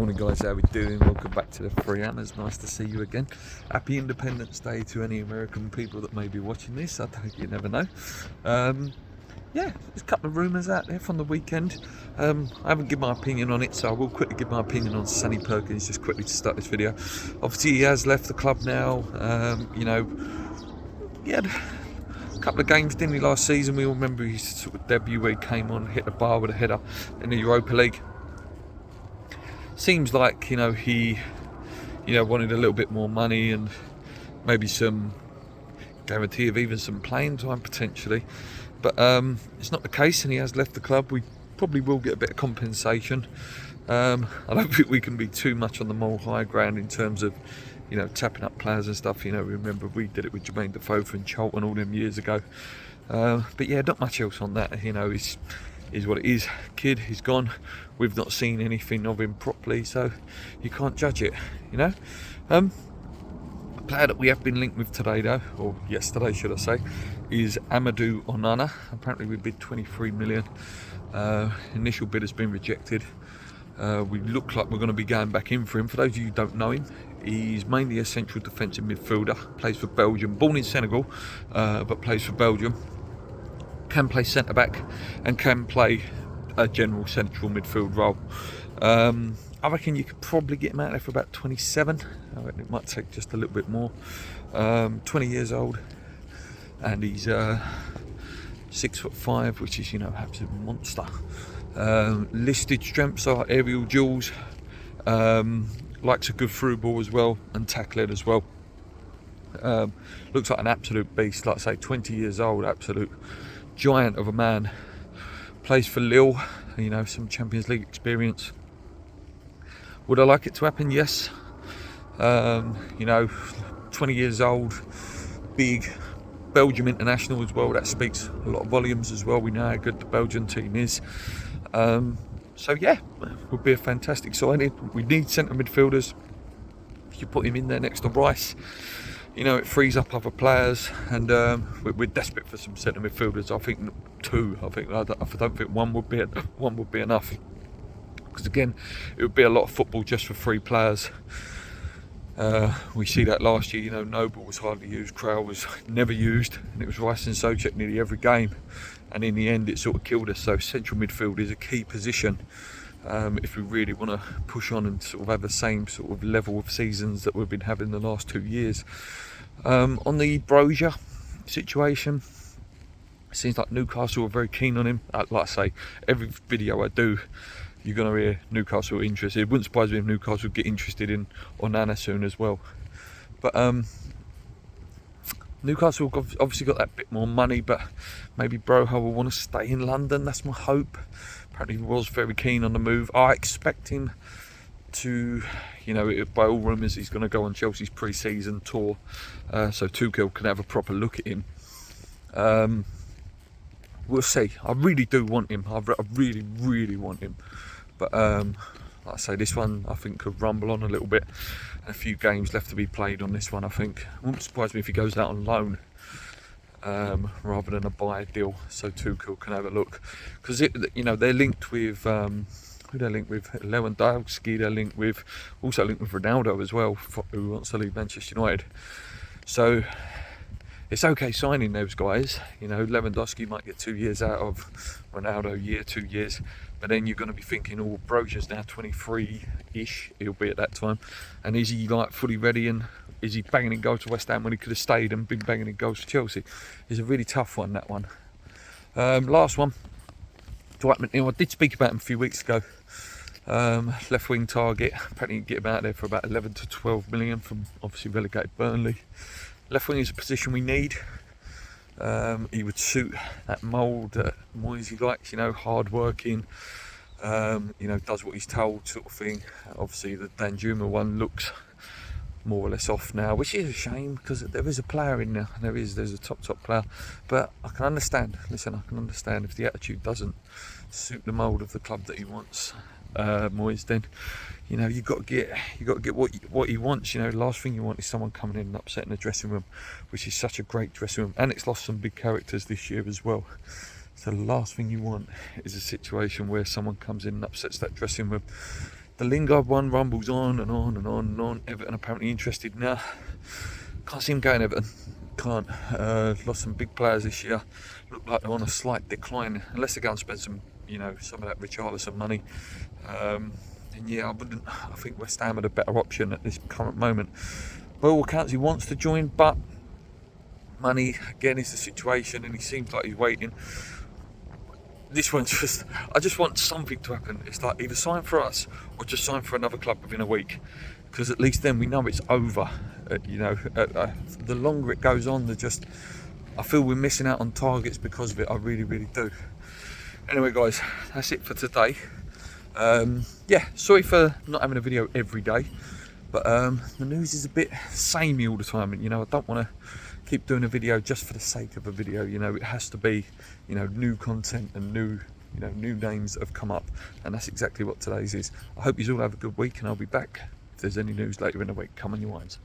Morning guys, how we doing? Welcome back to the Free Hammers. Nice to see you again. Happy Independence Day to any American people that may be watching this. I think you never know. Yeah, there's a couple of rumours out there from the weekend. I haven't given my opinion on it, so I will quickly give my opinion on Sonny Perkins just quickly to start this video. Obviously he has left the club now. He had a couple of games, didn't he, last season? We all remember his sort of debut where he came on, hit the bar with a header in the Europa League. Seems like, he wanted a little bit more money and maybe some guarantee of even some playing time potentially. But it's not the case, and he has left the club. We probably will get a bit of compensation. I don't think we can be too much on the more high ground in terms of, tapping up players and stuff. Remember we did it with Jermaine Defoe and Charlton all them years ago. But yeah, not much else on that. Is what it is. Kid, he's gone. We've not seen anything of him properly, so you can't judge it. A player that we have been linked with today, though, or yesterday, should I say, is Amadou Onana. Apparently, we bid 23 million. Initial bid has been rejected. We look like we're going to be going back in for him. For those of you who don't know him, he's mainly a central defensive midfielder. Plays for Belgium. Born in Senegal, but plays for Belgium. Can play centre back and can play a general central midfield role. I reckon you could probably get him out there for about 27. I reckon it might take just a little bit more. 20 years old, and he's 6'5", which is absolute monster. Listed strengths are aerial duels, likes a good through ball as well, and tackling as well. Looks like an absolute beast. Like I say, 20 years old, absolute giant of a man. Plays for Lille, some Champions League experience. Would I like it to happen? Yes. 20 years old, big Belgium international as well. That speaks a lot of volumes as well. We know how good the Belgian team is. So yeah, would be a fantastic signing. We need centre midfielders. If you put him in there next to Rice, it frees up other players, and we're desperate for some centre midfielders. I think two. I don't think one would be enough. Because again, it would be a lot of football just for three players. We see that last year. Noble was hardly used, Kraull was never used, and it was Rice and Souček nearly every game. And in the end, it sort of killed us. So central midfield is a key position. If we really want to push on and sort of have the same sort of level of seasons that we've been having the last 2 years. On the Brozier situation, it seems like Newcastle are very keen on him. Like I say, every video I do, you're going to hear Newcastle are interested. It wouldn't surprise me if Newcastle would get interested in Onana soon as well. But Newcastle have obviously got that bit more money, but maybe Broha will want to stay in London. That's my hope. Apparently he was very keen on the move. I expect him to, by all rumours, he's going to go on Chelsea's pre-season tour, so Tuchel can have a proper look at him. We'll see. I really do want him. I really, really want him. But like I say, this one I think could rumble on a little bit. A few games left to be played on this one, I think. It wouldn't surprise me if he goes out on loan rather than a buy deal, so Tuchel can have a look. Because they're linked with who they're linked with, Lewandowski. They're also linked with Ronaldo as well, who wants to leave Manchester United. So it's okay signing those guys. Lewandowski might get 2 years out of Ronaldo, 2 years. But then you're going to be thinking, Brozier's now 23-ish, he'll be at that time. And is he fully ready, and is he banging in goals for West Ham when he could have stayed and been banging in goals for Chelsea? It's a really tough one, that one. Last one, Dwight McNeil. I did speak about him a few weeks ago. Left wing target. Apparently you can get him out there for about 11 to 12 million from obviously relegated Burnley. Left wing is a position we need. He would suit that mould that Moisey likes, hard working, does what he's told sort of thing. Obviously the Danjuma one looks more or less off now, which is a shame because there is a player in there. There's a top player, but I can understand. Listen, I can understand if the attitude doesn't suit the mould of the club that he wants. Moyes, then you've got to get what he wants. The last thing you want is someone coming in and upsetting the dressing room, which is such a great dressing room, and it's lost some big characters this year as well. So the last thing you want is a situation where someone comes in and upsets that dressing room. the Lingard one rumbles on and on and on and on. Everton apparently interested now. Can't see him going Everton. Can't. Lost some big players this year. Look like they're on a slight decline unless they go and spend some, you know, some of that Richarlison money. And yeah, I think West Ham are the better option at this current moment. By all accounts, he wants to join, but money again is the situation, and he seems like he's waiting. This one's just, I just want something to happen. It's like either sign for us or just sign for another club within a week, because at least then we know it's over. The longer it goes on, I feel we're missing out on targets because of it. I really, really do. Anyway, guys, that's it for today. Yeah, sorry for not having a video every day, but the news is a bit samey all the time, and you know, I don't want to keep doing a video just for the sake of a video. You know, it has to be, you know, new content and new names that have come up, and that's exactly what today's is. I hope you all have a good week, and I'll be back if there's any news later in the week. Come on, you irons.